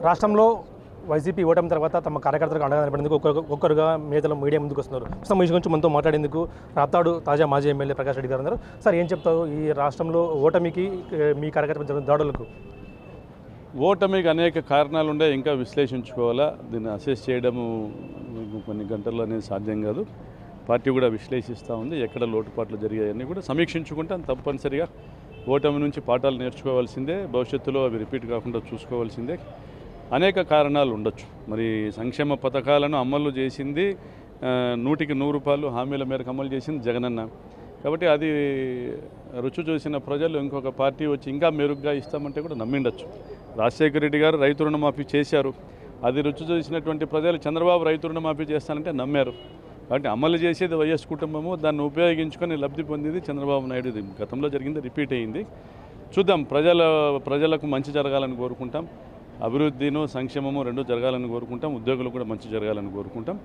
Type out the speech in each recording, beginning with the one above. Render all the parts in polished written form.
రాష్ట్రంలో వైసీపీ ఓటమి తర్వాత తమ కార్యకర్తలకు అండగా నిలబడేందుకు ఒక్కొక్కరుగా నేతలు మీడియా ముందుకు వస్తున్నారు. ఈ గురించి మనతో మాట్లాడేందుకు రాప్తాడు తాజా మాజీ ఎమ్మెల్యే ప్రకాష్ రెడ్డి గారు ఉన్నారు. సార్, ఏం చెప్తారు ఈ రాష్ట్రంలో ఓటమికి మీ కార్యకర్తల దాడులకు? ఓటమికి అనేక కారణాలు ఉండే, ఇంకా విశ్లేషించుకోవాలా. దీన్ని అసెస్ చేయడము కొన్ని గంటల్లో అనేది సాధ్యం కాదు. పార్టీ కూడా విశ్లేషిస్తూ ఉంది. ఎక్కడ లోటుపాట్లు జరిగాయని కూడా సమీక్షించుకుంటే తప్పనిసరిగా ఓటమి నుంచి పాఠాలు నేర్చుకోవాల్సిందే. భవిష్యత్తులో అవి రిపీట్ కాకుండా చూసుకోవాల్సిందే. అనేక కారణాలు ఉండొచ్చు. మరి సంక్షేమ పథకాలను అమలు చేసింది 100కి 100 హామీల మేరకు అమలు చేసింది జగనన్న. కాబట్టి అది రుచి చూసిన ప్రజలు ఇంకొక పార్టీ వచ్చి ఇంకా మెరుగ్గా ఇస్తామంటే కూడా నమ్మిండొచ్చు. రాజశేఖర రెడ్డి గారు రైతు రుణమాఫీ చేశారు. అది రుచి చూసినటువంటి ప్రజలు చంద్రబాబు రైతు రుణమాఫీ చేస్తానంటే నమ్మారు. కాబట్టి అమలు చేసేది వైఎస్ కుటుంబము, దాన్ని ఉపయోగించుకొని లబ్ధి పొందేది చంద్రబాబు నాయుడు. ఇది గతంలో జరిగింది, రిపీట్ అయ్యింది. చూద్దాం. ప్రజలకు మంచి జరగాలని కోరుకుంటాం. అభివృద్ధిను సంక్షేమము రెండు జరగాలని కోరుకుంటాం. ఉద్యోగులకు కూడా మంచి జరగాలని కోరుకుంటాం.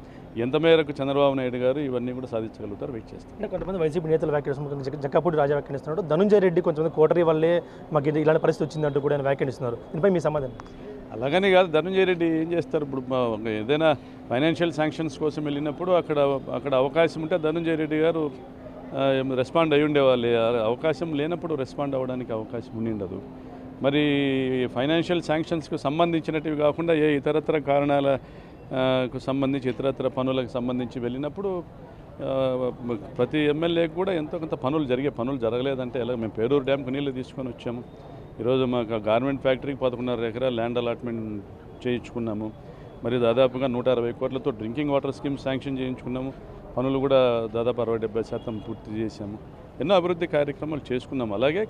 ఎంత మేరకు చంద్రబాబు నాయుడు గారు ఇవన్నీ కూడా సాధించగలుగుతారు వెయిట్ చేస్తాం. కొంతమంది వైసీపీ నేతలు వ్యాఖ్యానిస్తున్నారు. జక్కపూడి రాజా వ్యాఖ్యానిస్తున్నాడు. ధనుంజయ రెడ్డి కొంతమంది కోటరీ వల్లే మాకు ఇలాంటి పరిస్థితి వచ్చిందంటూ కూడా ఆయన వ్యాఖ్యానిస్తున్నారు. దీనిపై మీ సమాధానం? అలాగని కాదు. ధనుంజయ రెడ్డి ఏం చేస్తారు? ఇప్పుడు ఏదైనా ఫైనాన్షియల్ శాంక్షన్స్ కోసం వెళ్ళినప్పుడు అక్కడ అవకాశం ఉంటే ధనుంజయ రెడ్డి గారు రెస్పాండ్ అయ్యి ఉండేవాళ్ళు. అవకాశం లేనప్పుడు రెస్పాండ్ అవ్వడానికి అవకాశం ఉండదు. మరి ఫైనాన్షియల్ శాంక్షన్స్కు సంబంధించినటివి కాకుండా ఇతరత్ర కారణాలకు సంబంధించి ఇతరత్ర పనులకు సంబంధించి వెళ్ళినప్పుడు ప్రతి ఎమ్మెల్యేకి కూడా ఎంతో కొంత పనులు జరగలేదంటే ఎలా? మేము పేరూరు డ్యామ్కి నీళ్ళు తీసుకొని వచ్చాము. ఈరోజు మాకు గార్మెంట్ ఫ్యాక్టరీకి 11.5 ఎకరాల ల్యాండ్ అలాట్మెంట్ చేయించుకున్నాము. మరి దాదాపుగా 160 కోట్లతో డ్రింకింగ్ వాటర్ స్కీమ్ శాంక్షన్ చేయించుకున్నాము. పనులు కూడా దాదాపు 60-70% పూర్తి చేశాము. ఎన్నో అభివృద్ధి కార్యక్రమాలు చేసుకున్నాము. అలాగే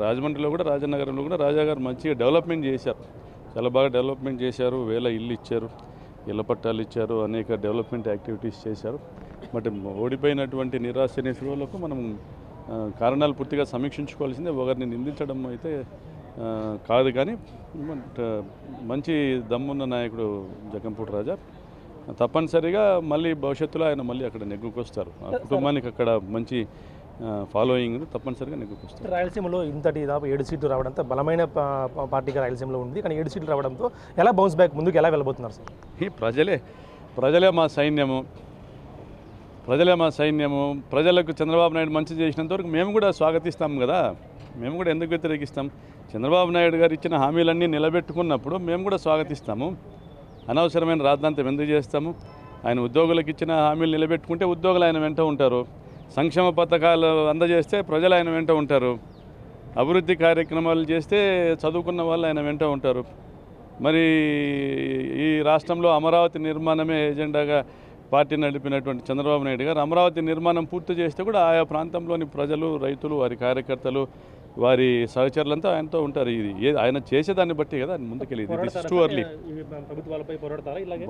రాజమండ్రిలో కూడా, రాజనగరంలో కూడా రాజా గారు మంచిగా డెవలప్మెంట్ చేశారు. చాలా బాగా డెవలప్మెంట్ చేశారు. 1000 ఇల్లు ఇచ్చారు, ఇళ్ల పట్టాలు ఇచ్చారు, అనేక డెవలప్మెంట్ యాక్టివిటీస్ చేశారు. బట్ ఓడిపోయినటువంటి నిరాశ నిస్పృహలకు మనం కారణాలు పూర్తిగా సమీక్షించుకోవాల్సిందే. ఒకరిని నిందించడం అయితే కాదు. కానీ మంచి దమ్మున్న నాయకుడు జగన్పూడి రాజా తప్పనిసరిగా మళ్ళీ భవిష్యత్తులో ఆయన మళ్ళీ అక్కడ నెగ్గుకొస్తారు. ఆ కుటుంబానికి అక్కడ మంచి ఫాలోయింగ్ తప్పనిసరిగా నెగ్గుకొస్తారు. రాయలసీమలో ఇంతటి దాదాపు 7 సీట్లు రావడంతో బలమైన పార్టీగా రాయలసీమలో ఉంది. కానీ 7 సీట్లు రావడంతో ఎలా బౌన్స్ బ్యాక్, ముందుకు ఎలా వెళ్ళబోతున్నారు సార్? ఈ ప్రజలే మా సైన్యము. ప్రజలకు చంద్రబాబు నాయుడు మంచి చేసినంత వరకు మేము కూడా స్వాగతిస్తాం కదా. మేము కూడా ఎందుకు వ్యతిరేకిస్తాం? చంద్రబాబు నాయుడు గారు ఇచ్చిన హామీలన్నీ నిలబెట్టుకున్నప్పుడు మేము కూడా స్వాగతిస్తాము. అనవసరమైన రాద్ధాంతం ఎందుకు చేస్తాము? ఆయన ఉద్యోగులకు ఇచ్చిన హామీలు నిలబెట్టుకుంటే ఉద్యోగులు ఆయన వెంట ఉంటారు. సంక్షేమ పథకాలు అందజేస్తే ప్రజలు ఆయన వెంట ఉంటారు. అభివృద్ధి కార్యక్రమాలు చేస్తే చదువుకున్న వాళ్ళు ఆయన వెంట ఉంటారు. మరి ఈ రాష్ట్రంలో అమరావతి నిర్మాణమే ఎజెండాగా పార్టీ నడిపినటువంటి చంద్రబాబు నాయుడు గారు అమరావతి నిర్మాణం పూర్తి చేస్తే కూడా ఆయా ప్రాంతంలోని ప్రజలు, రైతులు, వారి కార్యకర్తలు, వారి సహచరులంతా ఆయనతో ఉంటారు. ఇది ఆయన చేసేదాన్ని బట్టి కదా ముందుకెళ్ళి.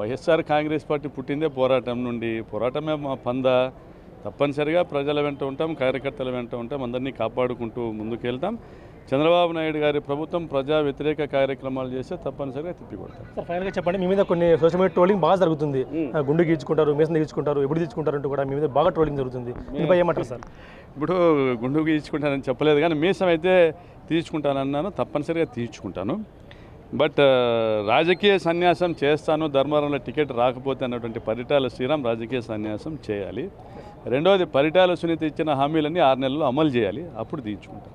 వైఎస్ఆర్ కాంగ్రెస్ పార్టీ పుట్టిందే పోరాటం నుండి. పోరాటమే మా పంద. తప్పనిసరిగా ప్రజల వెంట ఉంటాం, కార్యకర్తల వెంట ఉంటాం, అందరినీ కాపాడుకుంటూ ముందుకెళ్తాం. చంద్రబాబు నాయుడు గారి ప్రభుత్వం ప్రజా వ్యతిరేక కార్యక్రమాలు చేస్తే తప్పనిసరిగా తిప్పికొడతారు. సార్, ఫైనల్గా చెప్పండి, మీ మీద కొన్ని సోషల్ మీడియా ట్రోలింగ్ బాగా జరుగుతుంది. గుండు గీచుకుంటారు, మీసం గీచుకుంటారు, ఎప్పుడు తీసుకుంటారు అంటూ కూడా మీ మీద బాగా ట్రోలింగ్ జరుగుతుంది. దీనిపై ఏమంటారు సార్? ఇప్పుడు గుండు గీచుకుంటానని చెప్పలేదు, కానీ మీసం అయితే తీర్చుకుంటానన్నాను. తప్పనిసరిగా తీర్చుకుంటాను. బట్ రాజకీయ సన్యాసం చేస్తాను, ధర్మవరంలో టికెట్ రాకపోతే అన్నటువంటి పరిటాల శ్రీరామ్ రాజకీయ సన్యాసం చేయాలి. రెండవది, పరిటాల సునీత ఇచ్చిన హామీలన్నీ 6 నెలల్లో అమలు చేయాలి. అప్పుడు తీర్చుకుంటాం.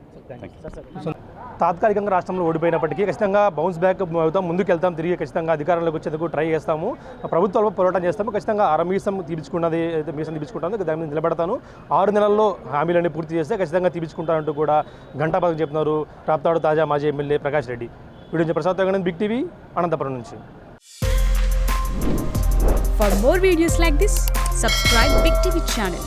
తాత్కాలికంగా రాష్ట్రంలో ఓడిపోయినప్పటికీ ఖచ్చితంగా బౌన్స్ బ్యాక్ అవుతాం, ముందుకు వెళ్తాం, తిరిగి ఖచ్చితంగా అధికారంలోకి వచ్చేందుకు ట్రై చేస్తాము, ప్రభుత్వాలపై పోరాటం చేస్తాము, ఖచ్చితంగా మీసం తీపించుకుంటాను, దాని మీద నిలబడతాను, 6 నెలల్లో హామీలన్నీ పూర్తి చేస్తే ఖచ్చితంగా తీపించుకుంటానంటూ కూడా ఘంటాపథం చెప్తున్నారు రాప్తాడు తాజా మాజీ MLA Prakash Reddy. Video Prasad big TV, Anantapuram నుంచి. For more videos like this, subscribe Big TV channel.